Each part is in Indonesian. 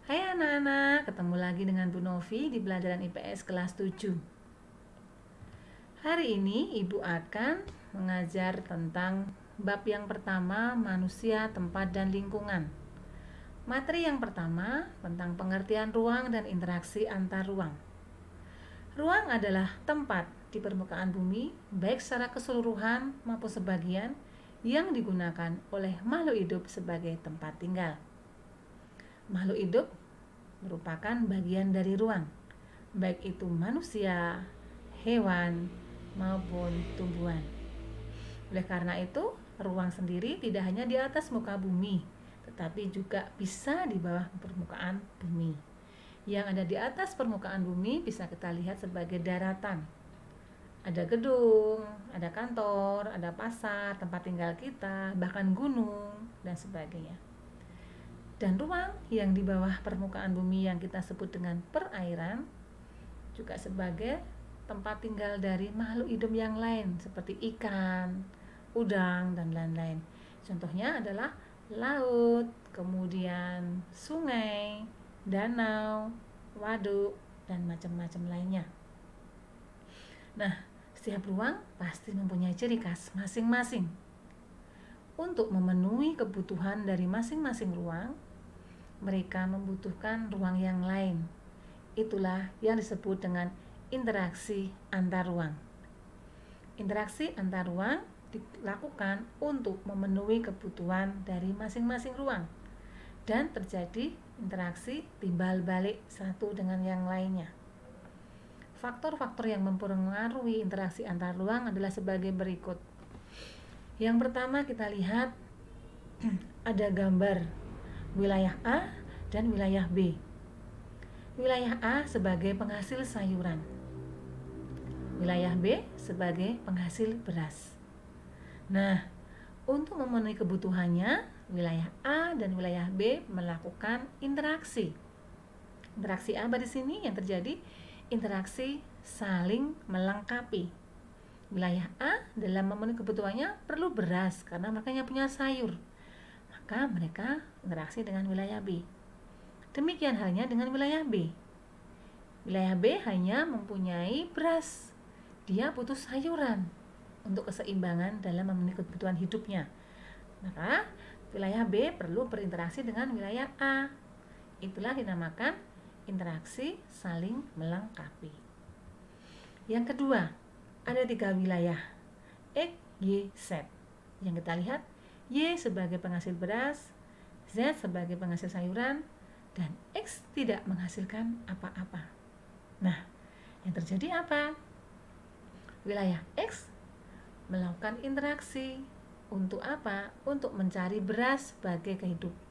Hai anak-anak, ketemu lagi dengan Bu Novi di pelajaran IPS kelas 7. Hari ini Ibu akan mengajar tentang bab yang pertama, manusia, tempat, dan lingkungan. Materi yang pertama tentang pengertian ruang dan interaksi antar ruang. Ruang adalah tempat di permukaan bumi, baik secara keseluruhan maupun sebagian, yang digunakan oleh makhluk hidup sebagai tempat tinggal. Makhluk hidup merupakan bagian dari ruang, baik itu manusia, hewan, maupun tumbuhan. Oleh karena itu, ruang sendiri tidak hanya di atas muka bumi, tetapi juga bisa di bawah permukaan bumi. Yang ada di atas permukaan bumi bisa kita lihat sebagai daratan. Ada gedung, ada kantor, ada pasar, tempat tinggal kita, bahkan gunung, dan sebagainya. Dan ruang yang di bawah permukaan bumi yang kita sebut dengan perairan juga sebagai tempat tinggal dari makhluk hidup yang lain seperti ikan, udang, dan lain-lain. Contohnya adalah laut, kemudian sungai, danau, waduk, dan macam-macam lainnya. Nah, setiap ruang pasti mempunyai ciri khas masing-masing. Untuk memenuhi kebutuhan dari masing-masing ruang, mereka membutuhkan ruang yang lain. Itulah yang disebut dengan interaksi antar ruang. Interaksi antar ruang dilakukan untuk memenuhi kebutuhan dari masing-masing ruang dan terjadi interaksi timbal balik satu dengan yang lainnya. Faktor-faktor yang mempengaruhi interaksi antar ruang adalah sebagai berikut. Yang pertama kita lihat ada gambar wilayah A dan wilayah B. Wilayah A sebagai penghasil sayuran, wilayah B sebagai penghasil beras. Nah, untuk memenuhi kebutuhannya, wilayah A dan wilayah B melakukan interaksi. Interaksi apa di sini yang terjadi? Interaksi saling melengkapi. Wilayah A dalam memenuhi kebutuhannya perlu beras karena mereka punya sayur. Maka mereka interaksi dengan wilayah B. Demikian halnya dengan wilayah B. Wilayah B hanya mempunyai beras. Dia butuh sayuran untuk keseimbangan dalam memenuhi kebutuhan hidupnya. Maka wilayah B perlu berinteraksi dengan wilayah A. Itulah dinamakan interaksi saling melengkapi. Yang kedua, ada 3 wilayah X, Y, Z. Yang kita lihat, Y sebagai penghasil beras, Z sebagai penghasil sayuran, dan X tidak menghasilkan apa-apa. Nah, yang terjadi apa? Wilayah X melakukan interaksi untuk apa? Untuk mencari beras sebagai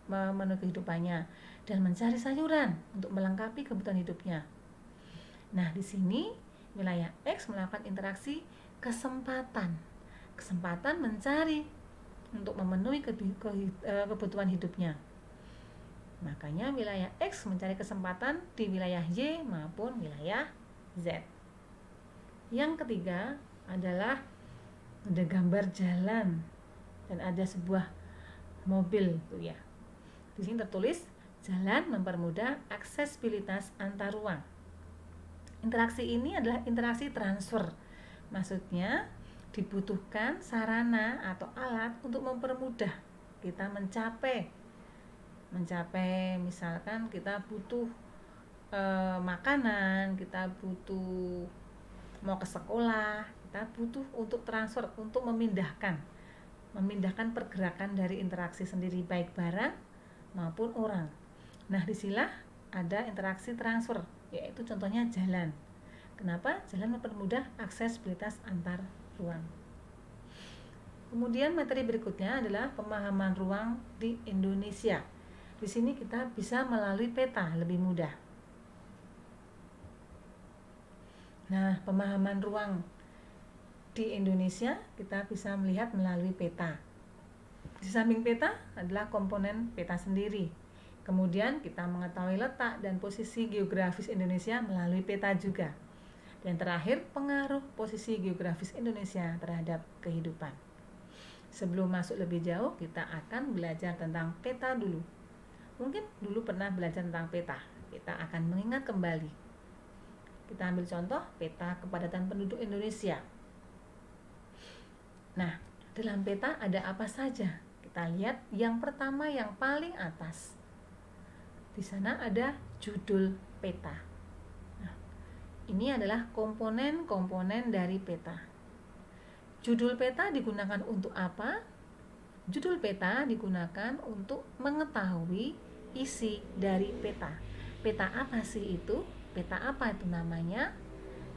memenuhi kehidupannya dan mencari sayuran untuk melengkapi kebutuhan hidupnya. Nah, di sini wilayah X melakukan interaksi kesempatan mencari untuk memenuhi kebutuhan hidupnya. Makanya wilayah X mencari kesempatan di wilayah Y maupun wilayah Z. Yang ketiga adalah ada gambar jalan dan ada sebuah mobil tuh ya. Di sini tertulis jalan mempermudah aksesibilitas antar ruang. Interaksi ini adalah interaksi transfer. Maksudnya dibutuhkan sarana atau alat untuk mempermudah kita mencapai misalkan kita butuh makanan, kita butuh mau ke sekolah, kita butuh untuk transfer, untuk memindahkan pergerakan dari interaksi sendiri baik barang maupun orang. Nah, disinilah ada interaksi transfer, yaitu contohnya jalan. Kenapa? Jalan mempermudah aksesibilitas antar ruang. Kemudian materi berikutnya adalah pemahaman ruang di Indonesia. Di sini kita bisa melalui peta lebih mudah. Nah, pemahaman ruang di Indonesia kita bisa melihat melalui peta. Di samping peta adalah komponen peta sendiri. Kemudian kita mengetahui letak dan posisi geografis Indonesia melalui peta juga. Dan terakhir, pengaruh posisi geografis Indonesia terhadap kehidupan. Sebelum masuk lebih jauh, kita akan belajar tentang peta dulu. Mungkin dulu pernah belajar tentang peta. Kita akan mengingat kembali. Kita ambil contoh peta kepadatan penduduk Indonesia. Nah, dalam peta ada apa saja? Kita lihat yang pertama yang paling atas. Di sana ada judul peta. Nah, ini adalah komponen-komponen dari peta. Judul peta digunakan untuk apa? Judul peta digunakan untuk mengetahui isi dari peta. Peta apa sih itu? Peta apa itu namanya?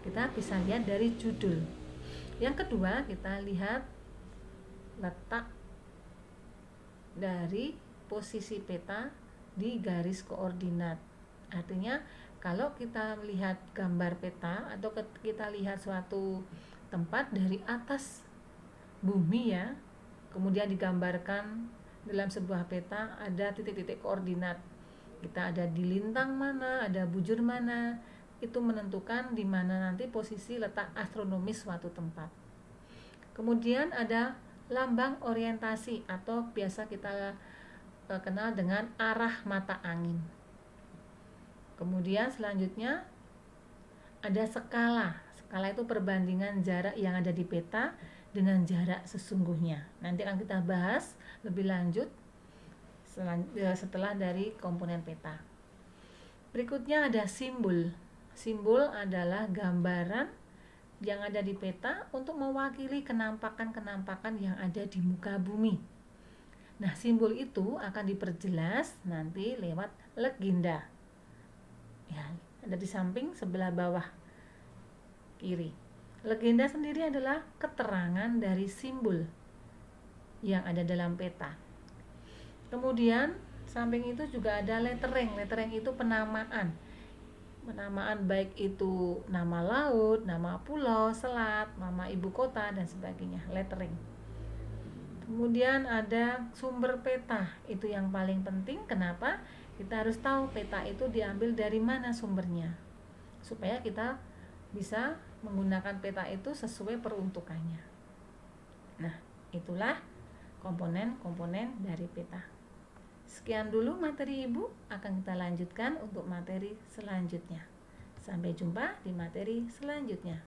Kita bisa lihat dari judul. Yang kedua, kita lihat letak dari posisi peta di garis koordinat. Artinya, kalau kita melihat gambar peta atau kita lihat suatu tempat dari atas bumi ya, kemudian digambarkan dalam sebuah peta ada titik-titik koordinat. Kita ada di lintang mana, ada bujur mana, itu menentukan di mana nanti posisi letak astronomis suatu tempat. Kemudian ada lambang orientasi atau biasa kita kenal dengan arah mata angin. Kemudian selanjutnya ada skala. Skala itu perbandingan jarak yang ada di peta dengan jarak sesungguhnya. Nanti akan kita bahas lebih lanjut setelah dari komponen peta. Berikutnya ada simbol. Simbol adalah gambaran yang ada di peta untuk mewakili kenampakan-kenampakan yang ada di muka bumi. Nah, simbol itu akan diperjelas nanti lewat legenda. Ya, ada di samping sebelah bawah kiri. Legenda sendiri adalah keterangan dari simbol yang ada dalam peta. Kemudian samping itu juga ada lettering. Lettering itu penamaan. Penamaan baik itu nama laut, nama pulau, selat, nama ibu kota dan sebagainya. Lettering. Kemudian ada sumber peta. Itu yang paling penting. Kenapa? Kita harus tahu peta itu diambil dari mana sumbernya. Supaya kita bisa menggunakan peta itu sesuai peruntukannya. Nah, itulah komponen-komponen dari peta. Sekian dulu materi Ibu, akan kita lanjutkan untuk materi selanjutnya. Sampai jumpa di materi selanjutnya.